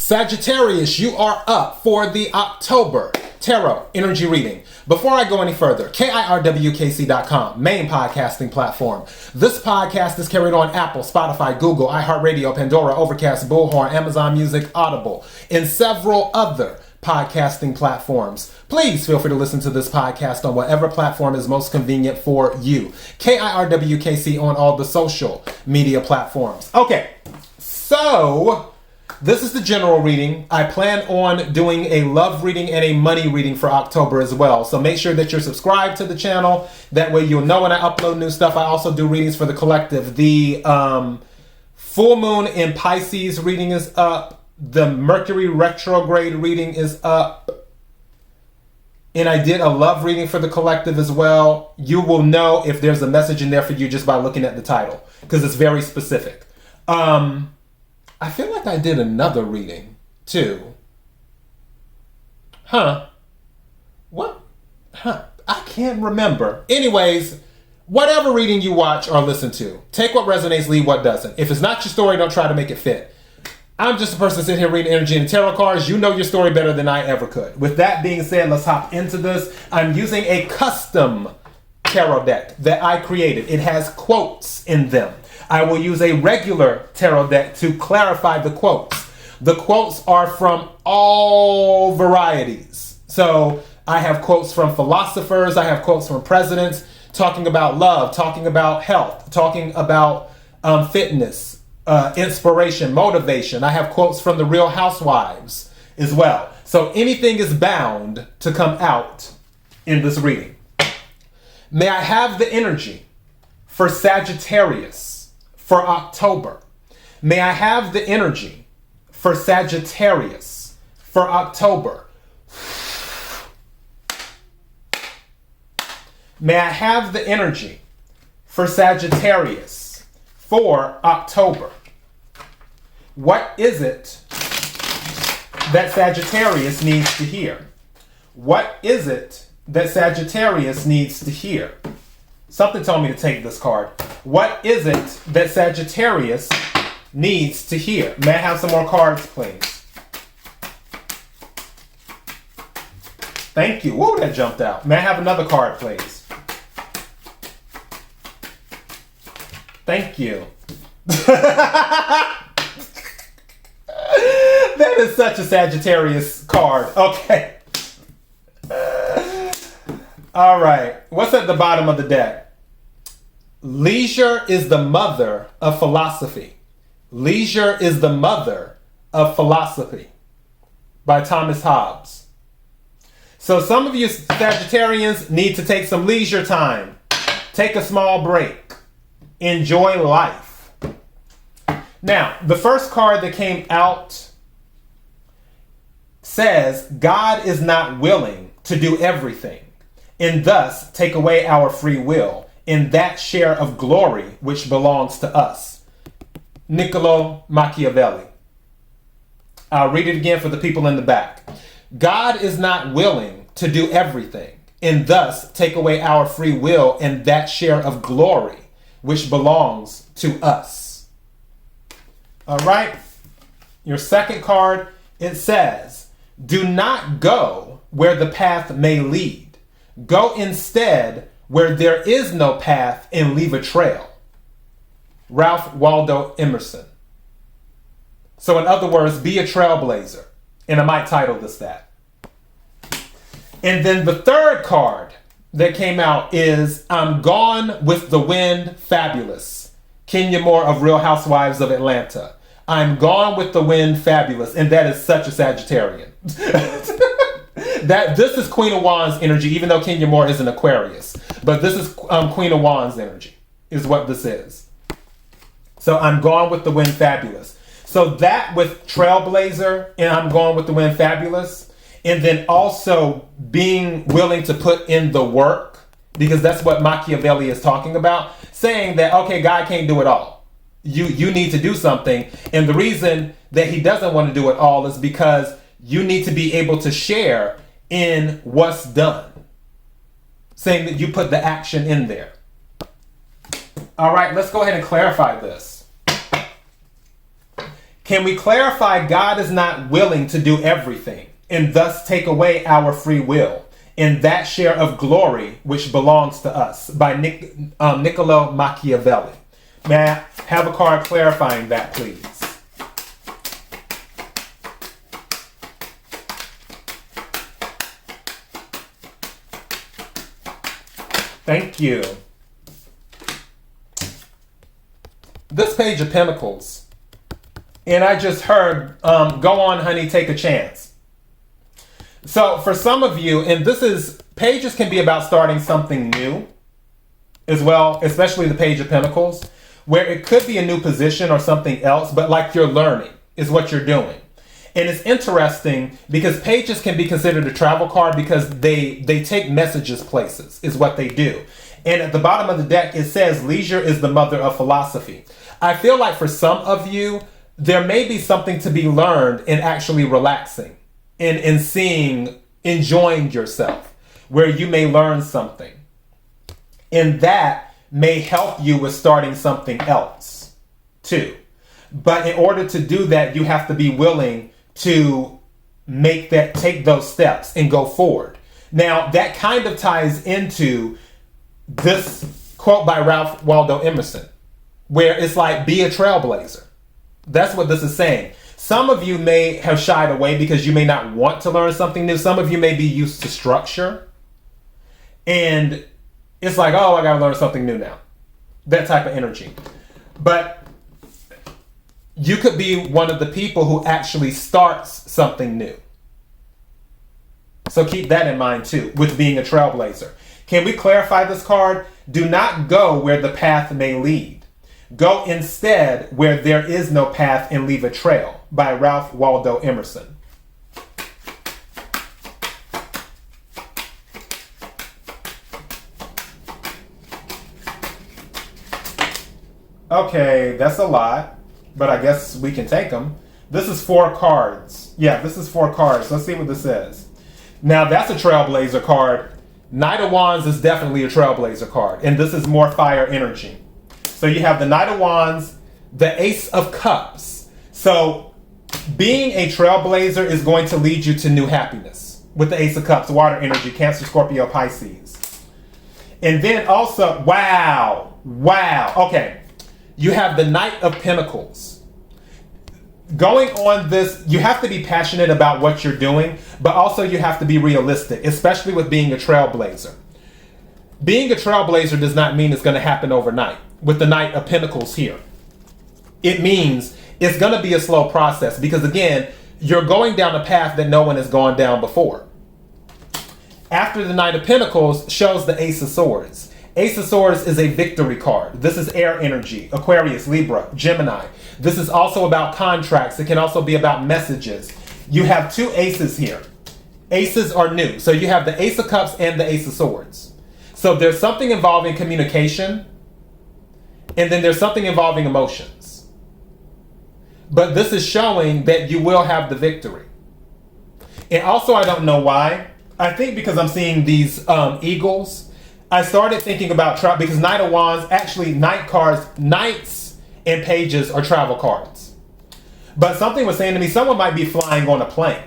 Sagittarius, you are up for the October Tarot Energy Reading. Before I go any further, KIRWKC.com, main podcasting platform. This podcast is carried on Apple, Spotify, Google, iHeartRadio, Pandora, Overcast, Bullhorn, Amazon Music, Audible, and several other podcasting platforms. Please feel free to listen to this podcast on whatever platform is most convenient for you. KIRWKC on all the social media platforms. Okay, so this is the general reading. I plan on doing a love reading and a money reading for October as well. So make sure that you're subscribed to the channel. That way you'll know when I upload new stuff. I also do readings for the collective. The full moon in Pisces reading is up. The Mercury retrograde reading is up. And I did a love reading for the collective as well. You will know if there's a message in there for you just by looking at the title, because it's very specific. I feel like I did another reading too. What? I can't remember. Anyways, whatever reading you watch or listen to, take what resonates, leave what doesn't. If it's not your story, don't try to make it fit. I'm just a person sitting here reading energy and tarot cards. You know your story better than I ever could. With that being said, let's hop into this. I'm using a custom tarot deck that I created. It has quotes in them. I will use a regular tarot deck to clarify the quotes. The quotes are from all varieties. So I have quotes from philosophers. I have quotes from presidents talking about love, talking about health, talking about fitness, inspiration, motivation. I have quotes from the Real Housewives as well. So anything is bound to come out in this reading. May I have the energy for Sagittarius for October? May I have the energy for Sagittarius for October? May I have the energy for Sagittarius for October? What is it that Sagittarius needs to hear? What is it that Sagittarius needs to hear? Something told me to take this card. What is it that Sagittarius needs to hear? May I have some more cards, please? Thank you. Whoa, that jumped out. May I have another card, please? Thank you. That is such a Sagittarius card. Okay. All right. What's at the bottom of the deck? Leisure is the mother of philosophy. Leisure is the mother of philosophy by Thomas Hobbes. So some of you Sagittarians need to take some leisure time. Take a small break. Enjoy life. Now, the first card that came out says, God is not willing to do everything, and thus take away our free will in that share of glory which belongs to us. Niccolo Machiavelli. I'll read it again for the people in the back. God is not willing to do everything, and thus take away our free will in that share of glory which belongs to us. All right. Your second card, it says, do not go where the path may lead. Go instead where there is no path and leave a trail. Ralph Waldo Emerson. So in other words, be a trailblazer. And I might title this that. And then the third card that came out is I'm Gone with the Wind, Fabulous. Kenya Moore of Real Housewives of Atlanta. I'm Gone with the Wind, Fabulous. And that is such a Sagittarian. This is Queen of Wands energy, even though Kenya Moore is an Aquarius. But this is Queen of Wands energy, is what this is. So I'm Gone with the Wind, Fabulous. So that with Trailblazer and I'm Gone with the Wind, Fabulous. And then also being willing to put in the work, because that's what Machiavelli is talking about, saying that, okay, God can't do it all. You need to do something. And the reason that he doesn't want to do it all is because you need to be able to share in what's done. Saying that you put the action in there. All right, let's go ahead and clarify this. Can we clarify God is not willing to do everything and thus take away our free will in that share of glory which belongs to us? By Niccolo Machiavelli. May I have a card clarifying that, please? Thank you. This Page of Pentacles. And I just heard, go on, honey, take a chance. So for some of you, and pages can be about starting something new as well, especially the Page of Pentacles, where it could be a new position or something else, but like you're learning is what you're doing. And it's interesting because pages can be considered a travel card because they take messages places, is what they do. And at the bottom of the deck, it says, leisure is the mother of philosophy. I feel like for some of you, there may be something to be learned in actually relaxing and enjoying yourself, where you may learn something. And that may help you with starting something else too. But in order to do that, you have to be willing to take those steps and go forward. Now, that kind of ties into this quote by Ralph Waldo Emerson, where it's like, be a trailblazer. That's what this is saying. Some of you may have shied away because you may not want to learn something new. Some of you may be used to structure. And it's like, oh, I got to learn something new now. That type of energy. But you could be one of the people who actually starts something new. So keep that in mind too, with being a trailblazer. Can we clarify this card? Do not go where the path may lead. Go instead where there is no path and leave a trail, by Ralph Waldo Emerson. Okay, that's a lot, but I guess we can take them. This is 4 cards. Yeah, this is 4 cards. Let's see what this says. Now, that's a Trailblazer card. Knight of Wands is definitely a Trailblazer card, and this is more fire energy. So you have the Knight of Wands, the Ace of Cups. So being a Trailblazer is going to lead you to new happiness with the Ace of Cups, water energy, Cancer, Scorpio, Pisces. And then also, wow. Okay. You have the Knight of Pentacles. Going on this, you have to be passionate about what you're doing, but also you have to be realistic, especially with being a trailblazer. Being a trailblazer does not mean it's going to happen overnight. With the Knight of Pentacles here, it means it's going to be a slow process because, again, you're going down a path that no one has gone down before. After the Knight of Pentacles shows the Ace of Swords. Ace of Swords is a victory card. This is air energy, Aquarius, Libra, Gemini. This is also about contracts. It can also be about messages. You have 2 aces here. Aces are new. So you have the Ace of Cups and the Ace of Swords. So there's something involving communication, and then there's something involving emotions. But this is showing that you will have the victory. And also, I don't know why. I think because I'm seeing these eagles, I started thinking about travel, because Knight of Wands, actually Knight cards, Knights and Pages are travel cards. But something was saying to me, someone might be flying on a plane.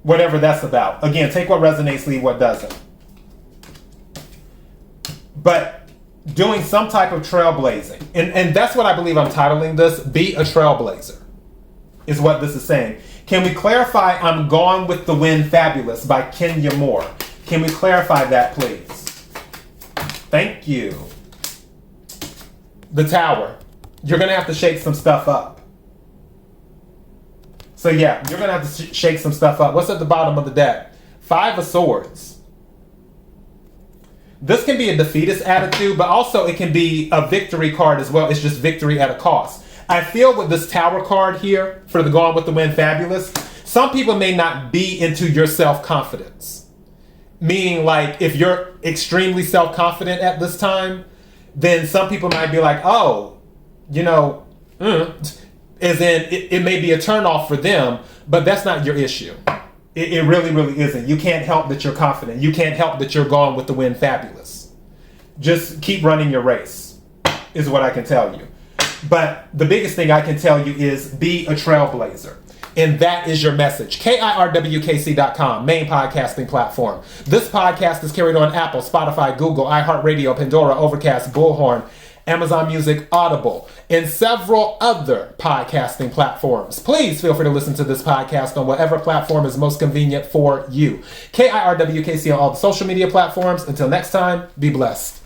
Whatever that's about. Again, take what resonates, leave what doesn't. But doing some type of trailblazing. And that's what I believe I'm titling this, Be a Trailblazer, is what this is saying. Can we clarify I'm Gone with the Wind Fabulous by Kenya Moore? Can we clarify that, please? Thank you. The Tower. You're going to have to shake some stuff up. So yeah, you're going to have to shake some stuff up. What's at the bottom of the deck? 5 of Swords. This can be a defeatist attitude, but also it can be a victory card as well. It's just victory at a cost. I feel with this Tower card here, for the Gone with the Wind Fabulous, some people may not be into your self-confidence. Meaning, like, if you're extremely self-confident at this time, then some people might be like, oh, you know, as in, it may be a turnoff for them, but that's not your issue. It really, really isn't. You can't help that you're confident. You can't help that you're Gone with the Wind Fabulous. Just keep running your race, is what I can tell you. But the biggest thing I can tell you is be a trailblazer. And that is your message. KIRWKC.com, main podcasting platform. This podcast is carried on Apple, Spotify, Google, iHeartRadio, Pandora, Overcast, Bullhorn, Amazon Music, Audible, and several other podcasting platforms. Please feel free to listen to this podcast on whatever platform is most convenient for you. KIRWKC on all the social media platforms. Until next time, be blessed.